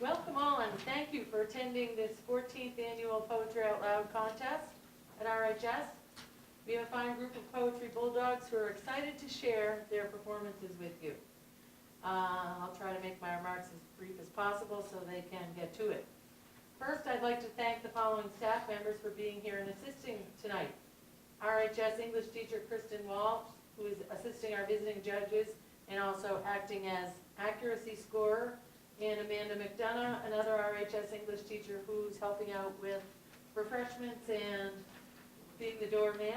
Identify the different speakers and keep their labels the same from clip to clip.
Speaker 1: Welcome all and thank you for attending this 14th annual Poetry Out Loud contest at RHS. We have a fine group of poetry bulldogs who are excited to share their performances with you. I'll try to make my remarks as brief as possible so they can get to it. First, I'd like to thank the following staff members for being here and assisting tonight. RHS English teacher Kristen Walsh, who is assisting our visiting judges and also acting as accuracy scorer, and Amanda McDonough, another RHS English teacher who's helping out with refreshments and being the doorman.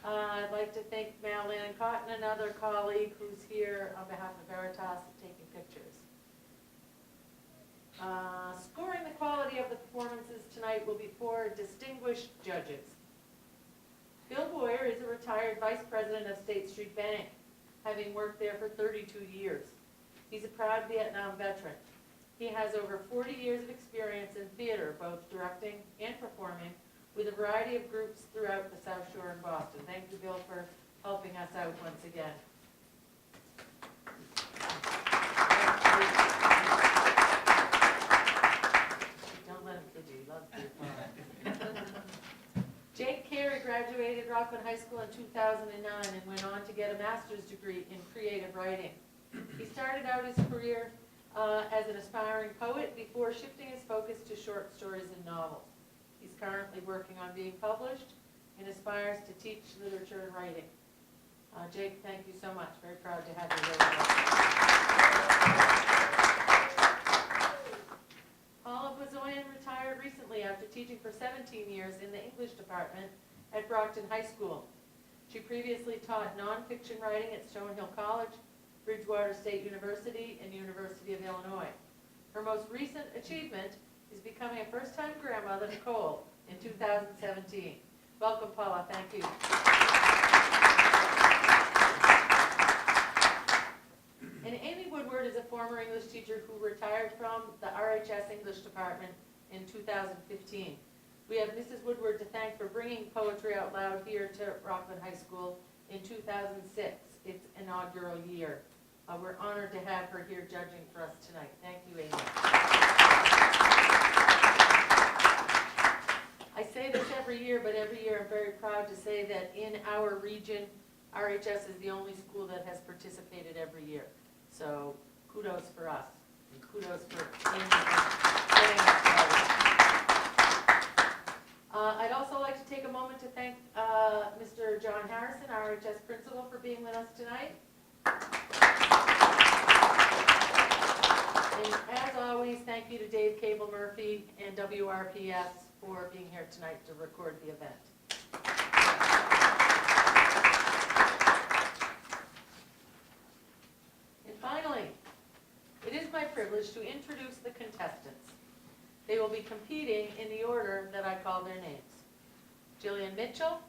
Speaker 1: I'd like to thank Madeline Cotton, another colleague who's here on behalf of Veritas taking pictures. Scoring the quality of the performances tonight will be 4 distinguished judges. Bill Boyer is a retired vice president of State Street Bank, having worked there for 32 years. He's a proud Vietnam veteran. He has over 40 years of experience in theater, both directing and performing, with a variety of groups throughout the South Shore and Boston. Thank you, Bill, for helping us out once again. Don't let him kid you. He loves to be fun. Jake Carey graduated Rockland High School in 2009 and went on to get a master's degree in creative writing. He started out his career as an aspiring poet before shifting his focus to short stories and novels. He's currently working on being published and aspires to teach literature and writing. Jake, thank you so much. Very proud to have you here with us. Paula Bozoyan retired recently after teaching for 17 years in the English department at Brockton High School. She previously taught nonfiction writing at Stonehill College, Bridgewater State University, and University of Illinois. Her most recent achievement is becoming a first-time grandmother, Nicole, in 2017. Welcome, Paula. Thank you. And Amy Woodward is a former English teacher who retired from the RHS English department in 2015. We have Mrs. Woodward to thank for bringing Poetry Out Loud here to Rockland High School in 2006, its inaugural year. We're honored to have her here judging for us tonight. Thank you, Amy. I say this every year, but every year I'm very proud to say that in our region, RHS is the only school that has participated every year. So kudos for us, and kudos for Amy for getting us started. I'd also like to take a moment to thank Mr. John Harrison, RHS principal, for being with us tonight. And as always, thank you to Dave Cable Murphy and WRPS for being here tonight to record the event. And finally, it is my privilege to introduce the contestants. They will be competing in the order that I call their names. Jillian Mitchell,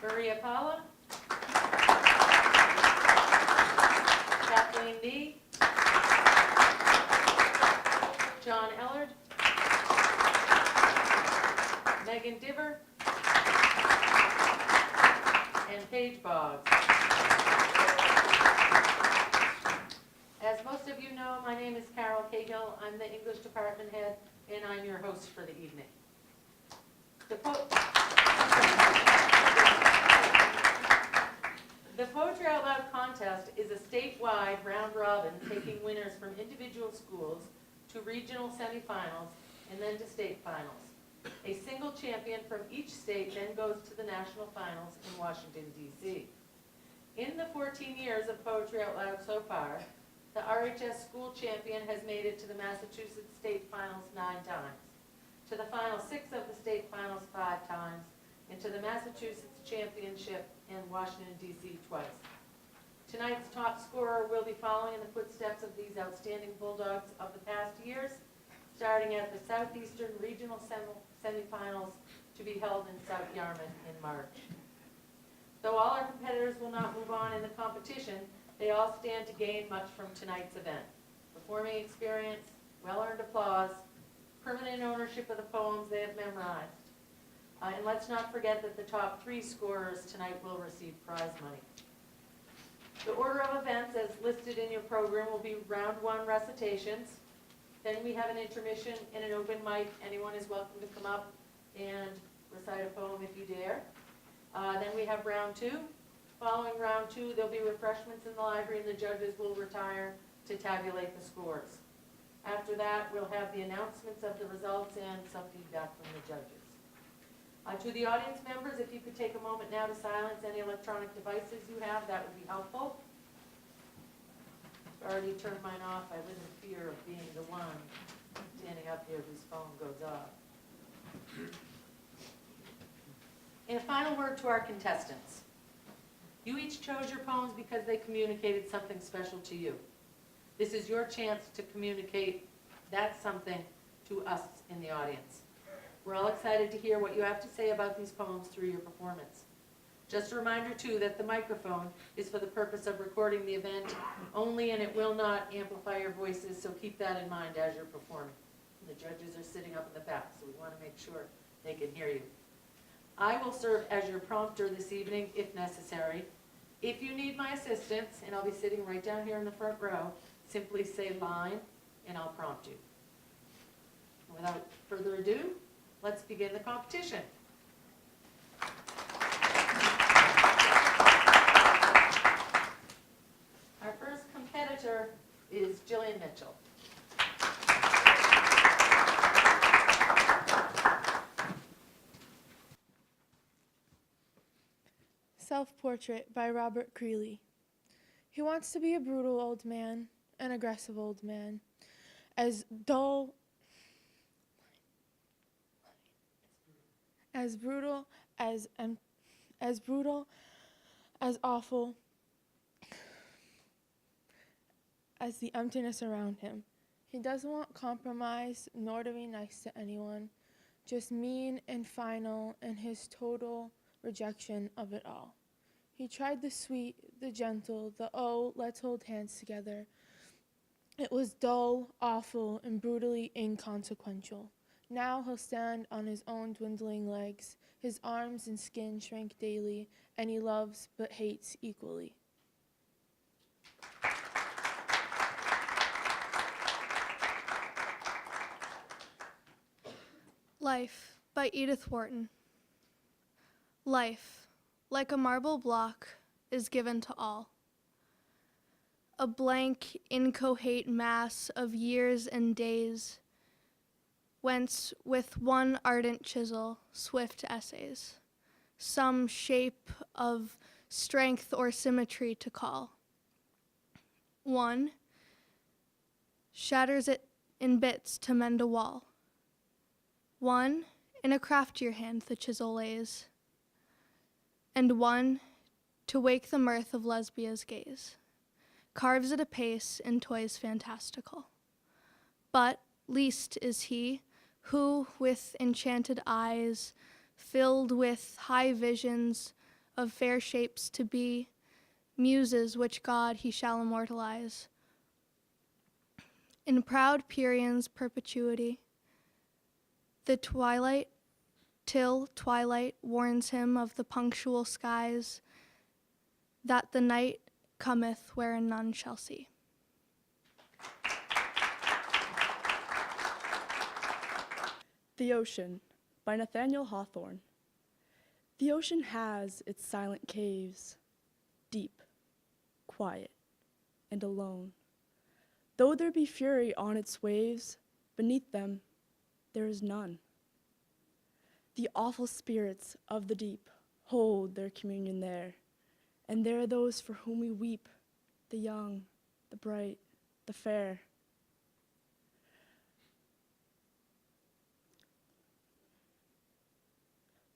Speaker 1: Maria Paula, Kathleen Nee, John Ellard, Megan Diver, and Paige Boggs. As most of you know, my name is Carol Cahill. I'm the English department head, and I'm your host for the evening. The Poetry Out Loud contest is a statewide round robin taking winners from individual schools to regional semifinals and then to state finals. A single champion from each state then goes to the national finals in Washington, D.C. In the 14 years of Poetry Out Loud so far, the RHS school champion has made it to the Massachusetts state finals 9 times, to the final 6 of the state finals 5 times, and to the Massachusetts championship in Washington, D.C. twice. Tonight's top scorer will be following in the footsteps of these outstanding bulldogs of the past years, starting at the Southeastern Regional semifinals to be held in South Yarmouth in March. Though all our competitors will not move on in the competition, they all stand to gain much from tonight's event. Performing experience, well-earned applause, permanent ownership of the poems they have memorized. And let's not forget that the top 3 scorers tonight will receive prize money. The order of events as listed in your program will be round 1 recitations. Then we have an intermission and an open mic. Anyone is welcome to come up and recite a poem if you dare. Then we have round 2. Following round 2, there'll be refreshments in the library and the judges will retire to tabulate the scores. After that, we'll have the announcements of the results and some feedback from the judges. To the audience members, if you could take a moment now to silence any electronic devices you have, that would be helpful. I've already turned mine off. I live in fear of being the one standing up here whose phone goes off. And a final word to our contestants. You each chose your poems because they communicated something special to you. This is your chance to communicate that something to us in the audience. We're all excited to hear what you have to say about these poems through your performance. Just a reminder, too, that the microphone is for the purpose of recording the event only, and it will not amplify your voices, so keep that in mind as you're performing. The judges are sitting up in the back, so we want to make sure they can hear you. I will serve as your prompter this evening, if necessary. If you need my assistance, and I'll be sitting right down here in the front row, simply say line, and I'll prompt you. Without further ado, let's begin the competition. Our first competitor is Jillian Mitchell.
Speaker 2: Self-Portrait by Robert Creeley. He wants to be a brutal old man, an aggressive old man, as dull, as brutal, as awful as the emptiness around him. He doesn't want compromise, nor to be nice to anyone, just mean and final in his total rejection of it all. He tried the sweet, the gentle, the oh, let's hold hands together. It was dull, awful, and brutally inconsequential. Now he'll stand on his own dwindling legs. His arms and skin shrink daily, and he loves but hates equally.
Speaker 3: Life by Edith Wharton. Life, like a marble block, is given to all. A blank, inchoate mass of years and days, whence with one ardent chisel, swift essays, some shape of strength or symmetry to call. One shatters it in bits to mend a wall. One in a craftier hand the chisel lays, and one to wake the mirth of Lesbia's gaze, carves at a pace in toys fantastical. But least is he who, with enchanted eyes, filled with high visions of fair shapes to be, muses which God he shall immortalize. In proud Pyrion's perpetuity, the twilight, till twilight warns him of the punctual skies, that the night cometh wherein none shall see.
Speaker 4: The Ocean by Nathaniel Hawthorne. The ocean has its silent caves, deep, quiet, and alone. Though there be fury on its waves, beneath them there is none. The awful spirits of the deep hold their communion there, and there are those for whom we weep, the young, the bright, the fair.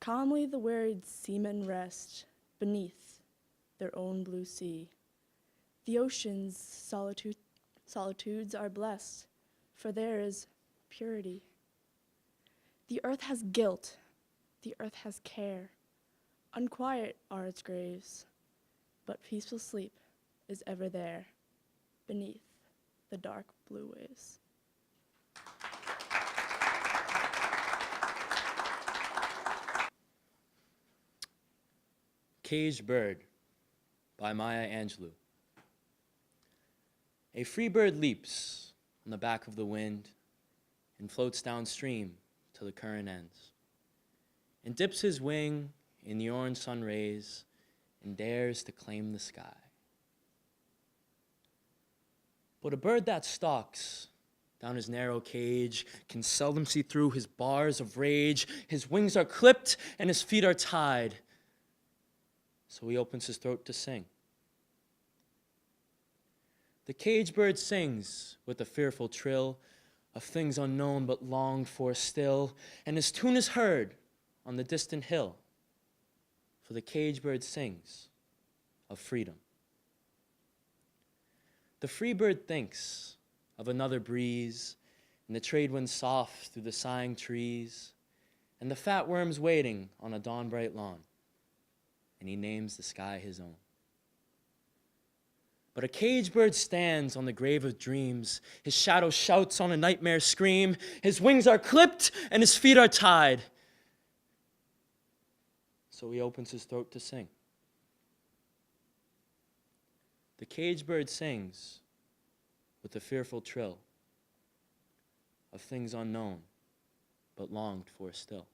Speaker 4: Calmly the wearied seamen rest beneath their own blue sea. The ocean's solitudes are blessed, for there is purity. The earth has guilt, the earth has care. Unquiet are its graves, but peaceful sleep is ever there beneath the dark blue waves.
Speaker 5: Caged Bird by Maya Angelou. A free bird leaps on the back of the wind and floats downstream till the current ends, and dips his wing in the orange sun rays and dares to claim the sky. But a bird that stalks down his narrow cage can seldom see through his bars of rage. His wings are clipped and his feet are tied, so he opens his throat to sing. The cage bird sings with a fearful trill of things unknown but longed for still, and his tune is heard on the distant hill, for the cage bird sings of freedom. The free bird thinks of another breeze, and the trade wind soft through the sighing trees, and the fat worms waiting on a dawn-bright lawn, and he names the sky his own. But a cage bird stands on the grave of dreams. His shadow shouts on a nightmare scream. His wings are clipped and his feet are tied, so he opens his throat to sing. The cage bird sings with a fearful trill of things unknown but longed for still,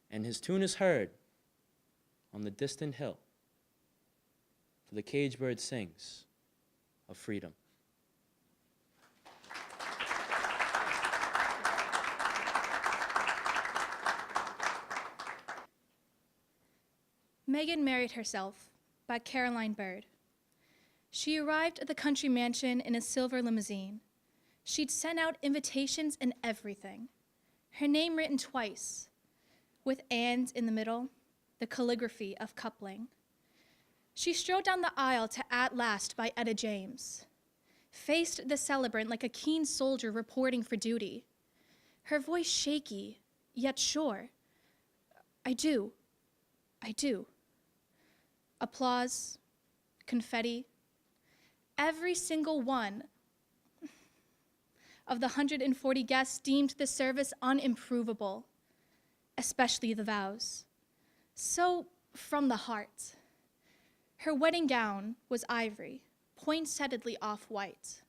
Speaker 5: and his tune is heard on the distant hill, for the cage bird sings of freedom.
Speaker 3: Megan Married Herself by Caroline Bird. She arrived at the country mansion in a silver limousine. She'd sent out invitations and everything. Her name written twice, with "and" in the middle, the calligraphy of coupling. She strode down the aisle to At Last by Etta James, faced the celebrant like a keen soldier reporting for duty, her voice shaky, yet sure. I do. Applause, confetti. Every single one of the 140 guests deemed the service unimprovable, especially the vows. So, from the heart. Her wedding gown was ivory, poinsettedly off-white.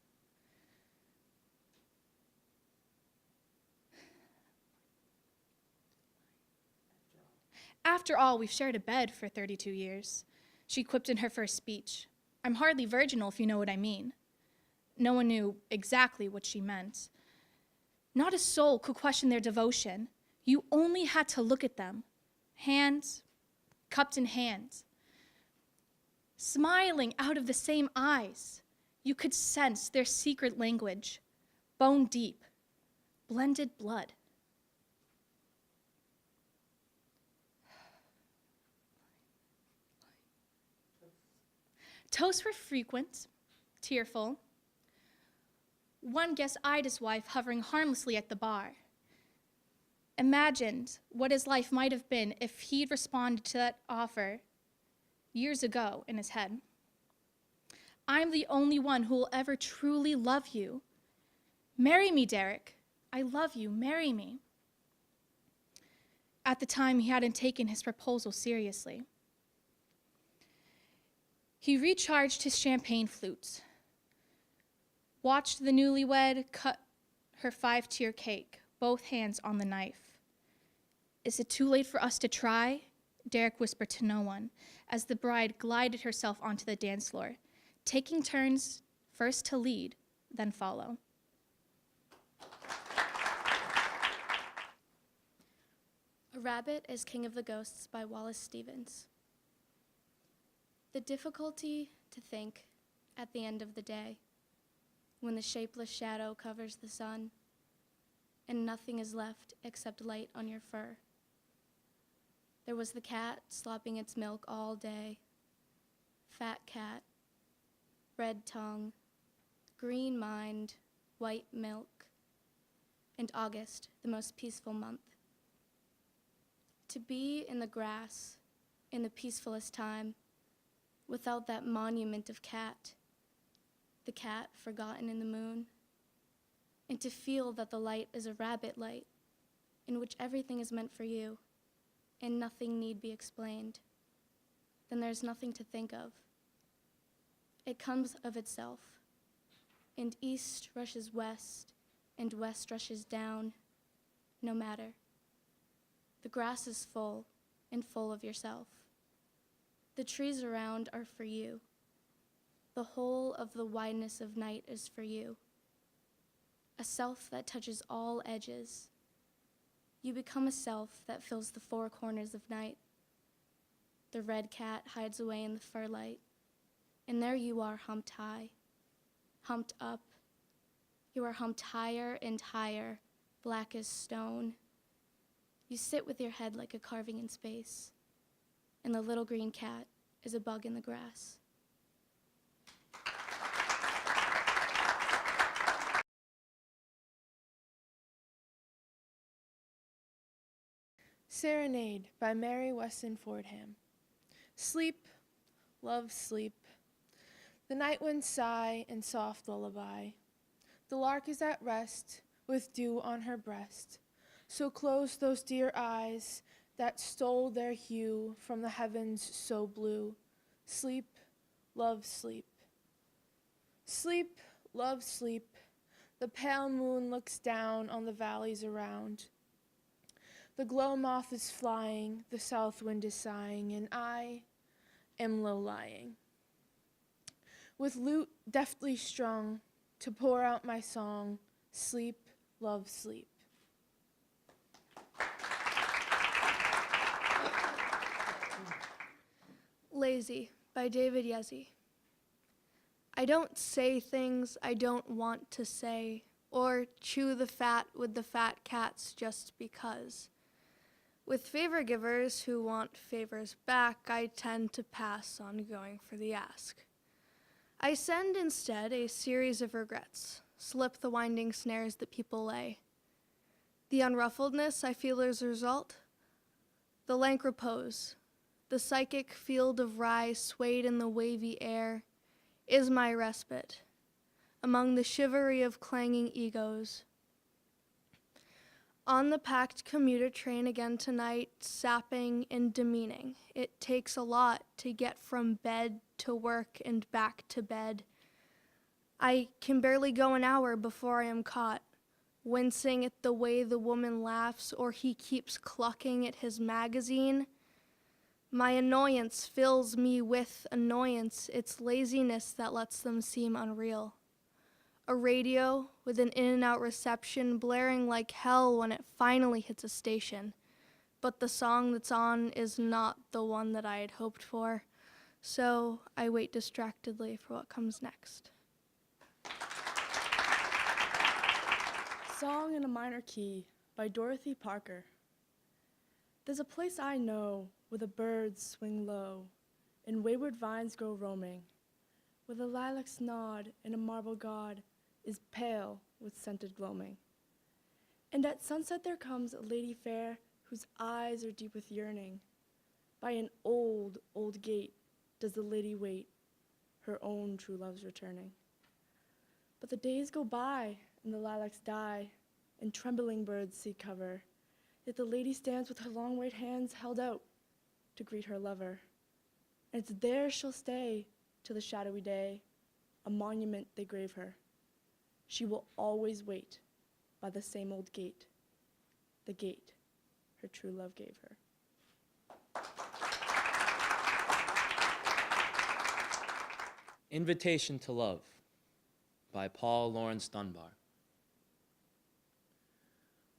Speaker 3: After all, we've shared a bed for 32 years, she quipped in her first speech. I'm hardly virginal, if you know what I mean. No one knew exactly what she meant. Not a soul could question their devotion. You only had to look at them, hands cupped in hand, smiling out of the same eyes. You could sense their secret language, bone deep, blended blood. Toasts were frequent, tearful. One guest eyed his wife hovering harmlessly at the bar, imagined what his life might have been if he'd responded to that offer years ago in his head. I'm the only one who will ever truly love you. Marry me, Derek. I love you. Marry me. At the time, he hadn't taken his proposal seriously. He recharged his champagne flute, watched the newlywed cut her 5-tier cake, both hands on the knife. Is it too late for us to try? Derek whispered to no one, as the bride glided herself onto the dance floor, taking turns first to lead, then follow. A Rabbit is King of the Ghosts by Wallace Stevens. The difficulty to think at the end of the day, when the shapeless shadow covers the sun, and nothing is left except light on your fur. There was the cat slopping its milk all day. Fat cat, red tongue, green mind, white milk, and August, the most peaceful month. To be in the grass in the peacefulest time, without that monument of cat, the cat forgotten in the moon, and to feel that the light is a rabbit light, in which everything is meant for you, and nothing need be explained, then there's nothing to think of. It comes of itself, and east rushes west, and west rushes down, no matter. The grass is full, and full of yourself. The trees around are for you. The whole of the wideness of night is for you. A self that touches all edges. You become a self that fills the four corners of night. The red cat hides away in the firlight, and there you are humped high, humped up. You are humped higher and higher, black as stone. You sit with your head like a carving in space, and the little green cat is a bug in the grass.
Speaker 2: Serenade by Mary Weston Fordham. Sleep, love, sleep. The night winds sigh in soft lullaby. The lark is at rest with dew on her breast. So close those dear eyes that stole their hue from the heavens so blue. Sleep, love, sleep. Sleep, love, sleep. The pale moon looks down on the valleys around. The glow moth is flying, the south wind is sighing, and I am low-lying. With lute deftly strung to pour out my song, sleep, love, sleep.
Speaker 3: Lazy by David Yezi. I don't say things I don't want to say, or chew the fat with the fat cats just because. With favor givers who want favors back, I tend to pass on going for the ask. I send instead a series of regrets, slip the winding snares that people lay. The unruffledness I feel as a result, the lank repose, the psychic field of rye swayed in the wavy air, is my respite among the chivalry of clanging egos. On the packed commuter train again tonight, sapping and demeaning. It takes a lot to get from bed to work and back to bed. I can barely go an hour before I am caught, wincing at the way the woman laughs or he keeps clucking at his magazine. My annoyance fills me with annoyance. It's laziness that lets them seem unreal. A radio with an in-and-out reception blaring like hell when it finally hits a station. But the song that's on is not the one that I had hoped for, so I wait distractedly for what comes next.
Speaker 4: Song in a Minor Key by Dorothy Parker. There's a place I know where the birds swing low and wayward vines go roaming, where the lilacs nod and a marble god is pale with scented gloaming. And at sunset there comes a lady fair whose eyes are deep with yearning. By an old, old gate does the lady wait, her own true love's returning. But the days go by and the lilacs die, and trembling birds seek cover, yet the lady stands with her long white hands held out to greet her lover. And it's there she'll stay till the shadowy day, a monument they grave her. She will always wait by the same old gate, the gate her true love gave her.
Speaker 5: Invitation to Love by Paul Laurence Dunbar.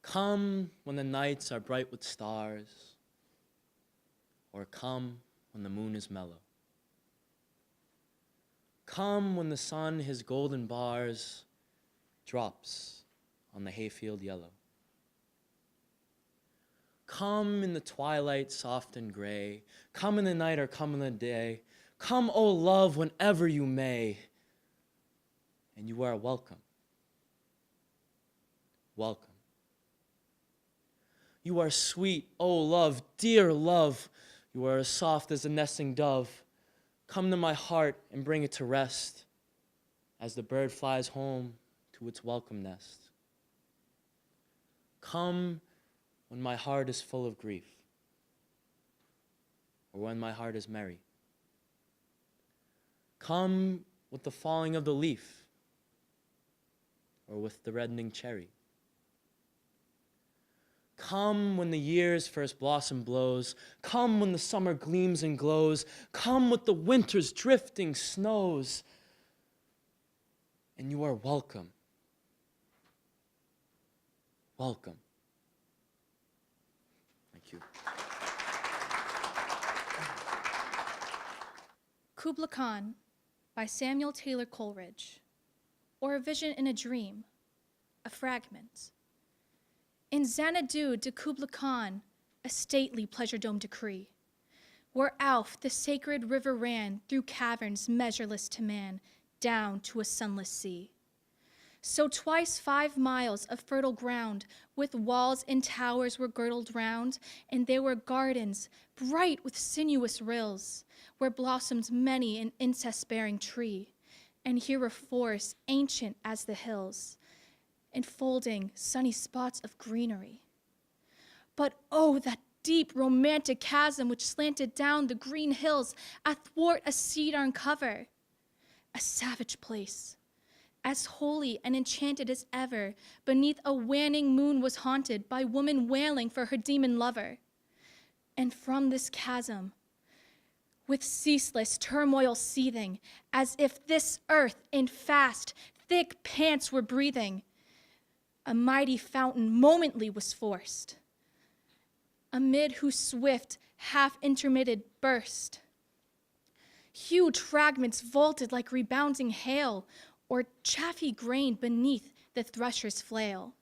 Speaker 5: Come when the nights are bright with stars, or come when the moon is mellow. Come when the sun his golden bars drops on the hayfield yellow. Come in the twilight soft and gray, come in the night or come in the day. Come, O love, whenever you may, and you are welcome. Welcome. You are sweet, O love, dear love. You are as soft as a nesting dove. Come to my heart and bring it to rest as the bird flies home to its welcome nest. Come when my heart is full of grief, or when my heart is merry. Come with the falling of the leaf, or with the reddening cherry. Come when the year's first blossom blows, come when the summer gleams and glows, come with the winter's drifting snows, and you are welcome. Welcome. Thank you.
Speaker 6: Kubla Khan by Samuel Taylor Coleridge, or A Vision in a Dream, a fragment. In Xanadu de Kubla Khan, a stately pleasure-dome decree, where Alf the sacred river ran through caverns measureless to man, down to a sunless sea. So twice 5 miles of fertile ground, with walls and towers were girdled round, and there were gardens, bright with sinuous rills, where blossomed many an incest-bearing tree, and here were forests ancient as the hills, enfolding sunny spots of greenery. But oh, that deep romantic chasm which slanted down the green hills athwart a cedar cover, a savage place, as holy and enchanted as ever, beneath a waning moon was haunted by woman wailing for her demon lover. And from this chasm, with ceaseless turmoil seething, as if this earth in fast, thick pants were breathing, a mighty fountain momently was forced, amid whose swift, half-intermitted burst huge fragments vaulted like rebounding hail, or chaffy grain beneath the thresher's flail.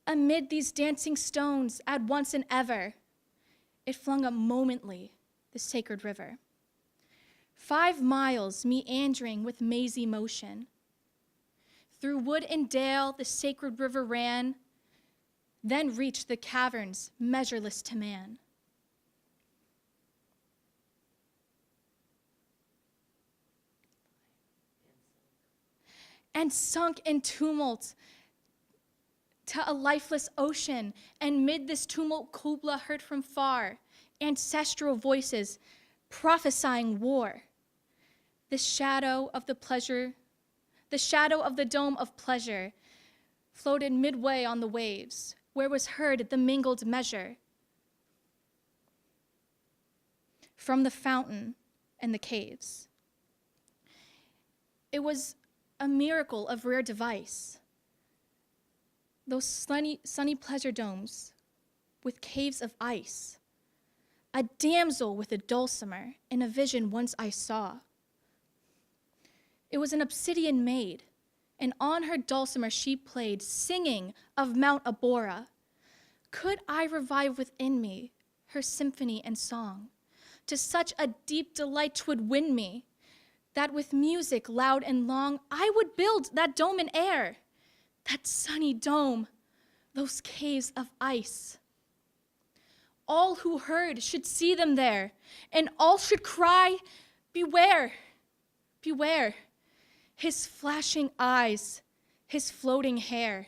Speaker 6: Amid these dancing stones, at once and ever, it flung up momently the sacred river. 5 miles meandering with mazy motion. Through wood and dale the sacred river ran, then reached the caverns measureless to man. And sunk in tumult to a lifeless ocean, and mid this tumult Kubla heard from far ancestral voices prophesying war. The shadow of the dome of pleasure floated midway on the waves, where was heard the mingled measure from the fountain and the caves. It was a miracle of rare device. Those sunny pleasure domes with caves of ice, a damsel with a dulcimer in a vision once I saw. It was an obsidian maid, and on her dulcimer she played, singing of Mount Abora. Could I revive within me her symphony and song? To such a deep delight 'twould win me, that with music loud and long I would build that dome in air, that sunny dome, those caves of ice. All who heard should see them there, and all should cry, beware, beware. His flashing eyes, his floating hair,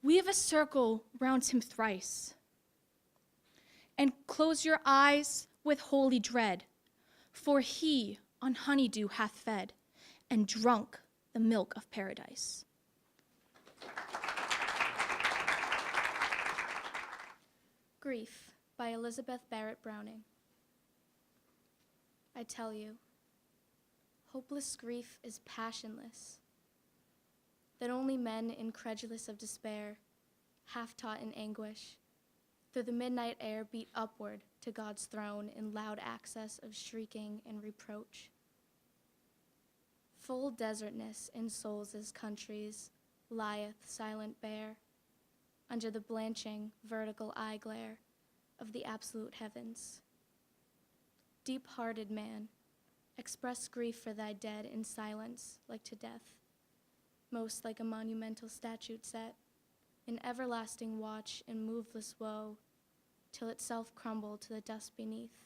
Speaker 6: weave a circle round him thrice, and close your eyes with holy dread, for he on honeydew hath fed, and drunk the milk of paradise. Grief by Elizabeth Barrett Browning. I tell you, hopeless grief is passionless, that only men incredulous of despair, half-taught in anguish, through the midnight air beat upward to God's throne in loud access of shrieking and reproach. Full desertness in souls' countries lieth silent bare, under the blanching vertical eye glare of the absolute heavens. Deep-hearted man, express grief for thy dead in silence like to death, most like a monumental statute set, in everlasting watch and moveless woe, till itself crumble to the dust beneath.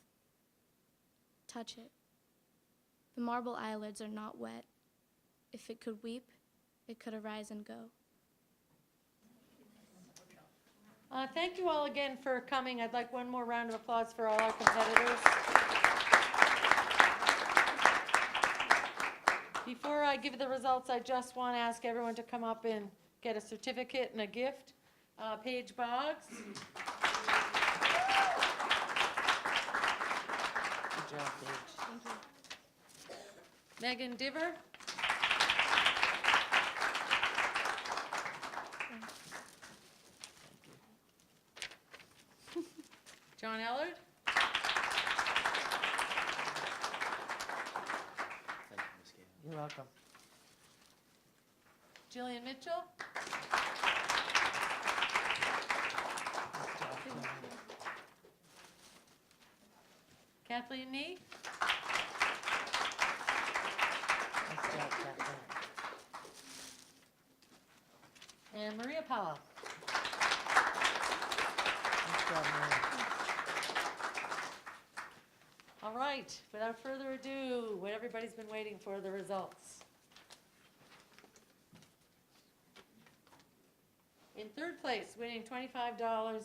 Speaker 6: Touch it. The marble eyelids are not wet. If it could weep, it could arise and go.
Speaker 1: Thank you all again for coming. I'd like one more round of applause for all our competitors. Before I give the results, I just want to ask everyone to come up and get a certificate and a gift. Paige Boggs. Good job, Paige.
Speaker 3: Thank you.
Speaker 1: Megan Diver. John Ellard.
Speaker 5: Thank you, Ms. Gale.
Speaker 1: You're welcome. Jillian Mitchell. Kathleen Nee. And Maria Powell. All right, without further ado, what everybody's been waiting for, the results. In third place, winning $25,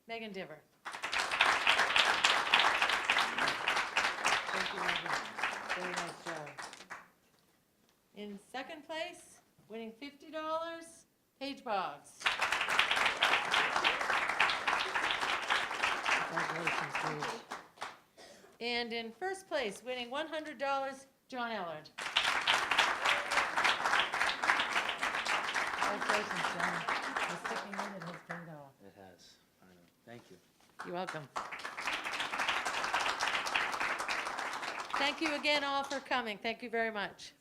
Speaker 1: Megan Diver. Thank you, Megan. Very nice job. In second place, winning $50, Paige Boggs. Congratulations, Paige. And in first place, winning $100, John Ellard. Congratulations, John. The sticking in it has paid off.
Speaker 5: It has, finally. Thank you.
Speaker 1: You're welcome. Thank you again all for coming. Thank you very much.